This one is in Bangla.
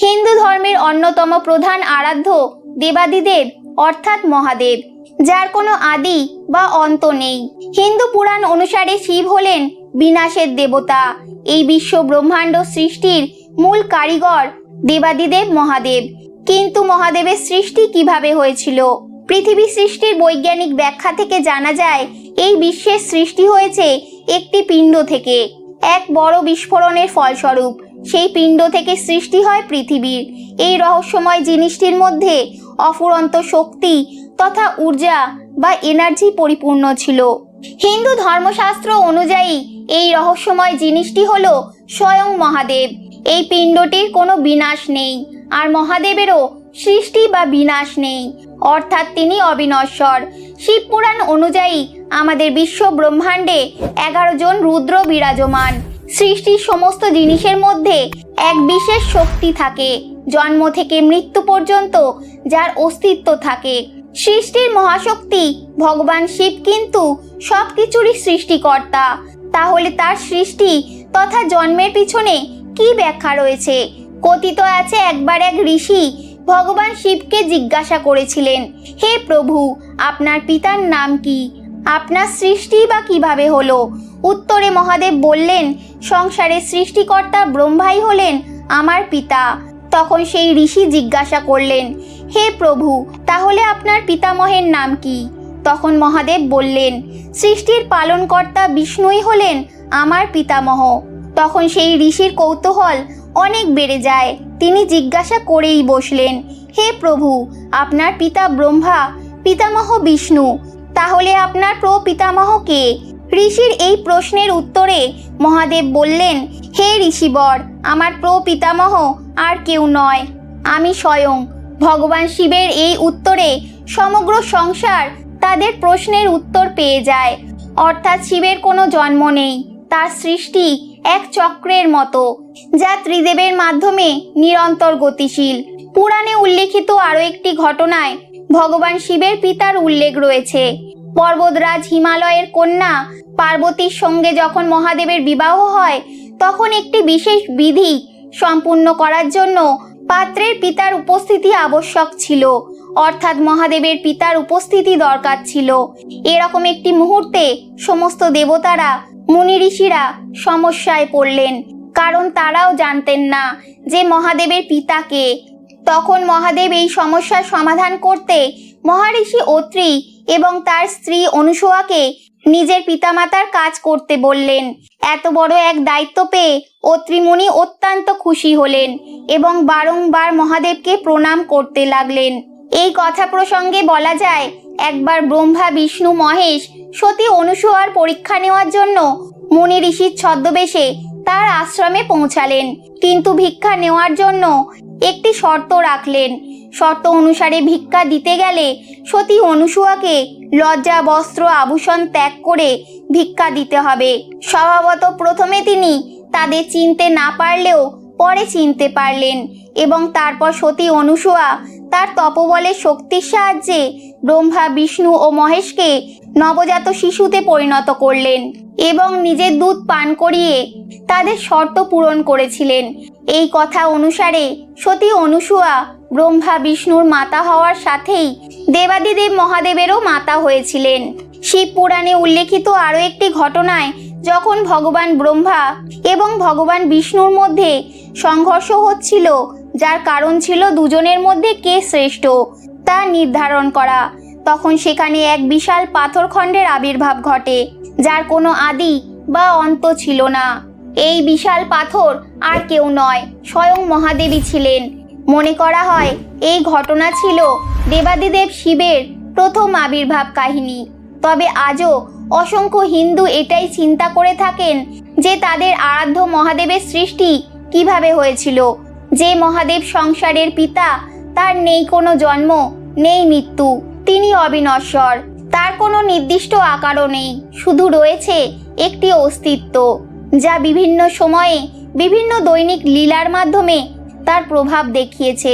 হিন্দু ধর্মের অন্যতম প্রধান আরাধ্য দেবাদিদেব অর্থাৎ মহাদেব, যার কোনো আদি বা অন্ত নেই। হিন্দু পুরাণ অনুসারে শিব হলেন বিনাশের দেবতা। এই বিশ্ব ব্রহ্মাণ্ড সৃষ্টির মূল কারিগর দেবাদিদেব মহাদেব। কিন্তু মহাদেবের সৃষ্টি কিভাবে হয়েছিল? পৃথিবী সৃষ্টির বৈজ্ঞানিক ব্যাখ্যা থেকে জানা যায়, এই বিশ্বের সৃষ্টি হয়েছে একটি পিণ্ড থেকে, এক বড় বিস্ফোরণের ফলস্বরূপ। সেই পিণ্ড থেকে সৃষ্টি হয় পৃথিবীর। এই রহস্যময় জিনিসটির মধ্যে অফুরন্ত শক্তি তথা ঊর্জা বা এনার্জি পরিপূর্ণ ছিল। হিন্দু ধর্মশাস্ত্র অনুযায়ী এই রহস্যময় জিনিসটি হলো স্বয়ং মহাদেব। এই পিণ্ডটির কোনো বিনাশ নেই, আর মহাদেবেরও সৃষ্টি বা বিনাশ নেই, অর্থাৎ তিনি অবিনশ্বর। শিব পুরাণ অনুযায়ী আমাদের বিশ্ব ব্রহ্মাণ্ডে 11 জন রুদ্র বিরাজমান। সৃষ্টির সমস্ত জিনিসের মধ্যে এক বিশেষ শক্তি থাকে, জন্ম থেকে মৃত্যু পর্যন্ত যার অস্তিত্ব থাকে। সৃষ্টির মহাশক্তি ভগবান শিব কিন্তু সবকিছুরই সৃষ্টিকর্তা। তাহলে তার সৃষ্টি তথা জন্মের পিছনে কি ব্যাখ্যা রয়েছে? কথিত আছে, একবার এক ঋষি ভগবান শিবকে জিজ্ঞাসা করেছিলেন, হে প্রভু, আপনার পিতার নাম কি? আপনার সৃষ্টি বা কিভাবে হলো? উত্তরে মহাদেব বললেন, সংসারের সৃষ্টিকর্তা ব্রহ্মাই হলেন আমার পিতা। তখন সেই ঋষি জিজ্ঞাসা করলেন, হে প্রভু, তাহলে আপনার পিতামহের নাম কি? তখন মহাদেব বললেন, সৃষ্টির পালনকর্তা বিষ্ণুই হলেন আমার পিতামহ। তখন সেই ঋষির কৌতূহল অনেক বেড়ে যায়। তিনি জিজ্ঞাসা করেই বসলেন, হে প্রভু, আপনার পিতা ব্রহ্মা, পিতামহ বিষ্ণু, তাহলে আপনার প্রপিতামহ কে? ঋষির এই প্রশ্নের উত্তরে মহাদেব বললেন, হে ঋষিবর, আমার প্রপিতামহ আর কেউ নয়, আমি স্বয়ং। ভগবান শিবের এই উত্তরে সমগ্র সংসার তাদের প্রশ্নের উত্তর পেয়ে যায়। অর্থাৎ শিবের কোনো জন্ম নেই, তার সৃষ্টি এক চক্রের মতো, যা ত্রিদেবের মাধ্যমে নিরন্তর গতিশীল। পুরাণে উল্লেখিত আরও একটি ঘটনায় ভগবান শিবের পিতার উল্লেখ রয়েছে। পর্বতরাজ হিমালয়ের কন্যা পার্বতীর সঙ্গে যখন মহাদেবের বিবাহ হয়, তখন একটি বিশেষ বিধি সম্পূর্ণ করার জন্য পাত্রের পিতার উপস্থিতি আবশ্যক ছিল, অর্থাৎ মহাদেবের পিতার উপস্থিতি দরকার ছিল। এরকম একটি মুহূর্তে সমস্ত দেবতারা, মুনি ঋষিরা সমস্যায় পড়লেন, কারণ তারাও জানতেন না যে মহাদেবের পিতাকে। তখন মহাদেব এই সমস্যার সমাধান করতে মহারিষি অত্রি এবং তার স্ত্রী অনুসূয়াকে নিজের পিতামাতার কাজ করতে বললেন। এত বড় এক দায়িত্ব পেয়ে অত্রি মুনি অত্যন্ত খুশি হলেন এবং বারংবার মহাদেবকে প্রণাম করতে লাগলেন। এই কথা প্রসঙ্গে বলা যায়, একবার ব্রহ্মা, বিষ্ণু, মহেশ সতী অনুসূয়ার পরীক্ষা নেওয়ার জন্য মুনি ঋষির ছদ্মবেশে তার আশ্রমে পৌঁছালেন, কিন্তু ভিক্ষা নেওয়ার জন্য একটি শর্ত রাখলেন। শর্ত অনুসারে ভিক্ষা দিতে গেলে সতী অনুসূয়াকে লজ্জা, বস্ত্র, আভূষণ ত্যাগ করে ভিক্ষা দিতে হবে। স্বভাবত প্রথমে তিনি তাদের চিনতে না পারলেও পরে চিনতে পারলেন এবং তারপর সতী অনুসূয়া তার তপবলের শক্তির সাহায্যে ব্রহ্মা, বিষ্ণু ও মহেশকে নবজাত শিশুতে পরিণত করলেন এবং নিজের দুধ পান করিয়ে তাদের শর্ত পূরণ করেছিলেন। এই কথা অনুসারে সতী অনুসূয়া ব্রহ্মা, বিষ্ণুর মাতা হওয়ার সাথেই দেবাদিদেব মহাদেবেরও মাতা হয়েছিলেন। শিব পুরাণে উল্লেখিত আরও একটি ঘটনায় যখন ভগবান ব্রহ্মা এবং ভগবান বিষ্ণুর মধ্যে সংঘর্ষ হচ্ছিল, যার কারণ ছিল দুজনের মধ্যে কে শ্রেষ্ঠ তা নির্ধারণ করা, তখন সেখানে এক বিশাল পাথরখণ্ডের আবির্ভাব ঘটে, যার কোনো আদি বা অন্ত ছিল না। এই বিশাল পাথর আর কেউ নয়, স্বয়ং মহাদেবই ছিলেন। মনে করা হয় এই ঘটনা ছিল দেবাদিদেব শিবের প্রথম আবির্ভাব কাহিনী। তবে আজও অসংখ্য হিন্দু এটাই চিন্তা করে থাকেন যে তাদের আরাধ্য মহাদেবের সৃষ্টি কিভাবে হয়েছিল। যে মহাদেব সংসারের পিতা, তার নেই কোনো জন্ম, নেই মৃত্যু, তিনি অবিনশ্বর। তার কোনো নির্দিষ্ট আকারও নেই, শুধু রয়েছে একটি অস্তিত্ব, যা বিভিন্ন সময়ে বিভিন্ন দৈনিক লীলার মাধ্যমে তার প্রভাব দেখিয়েছে।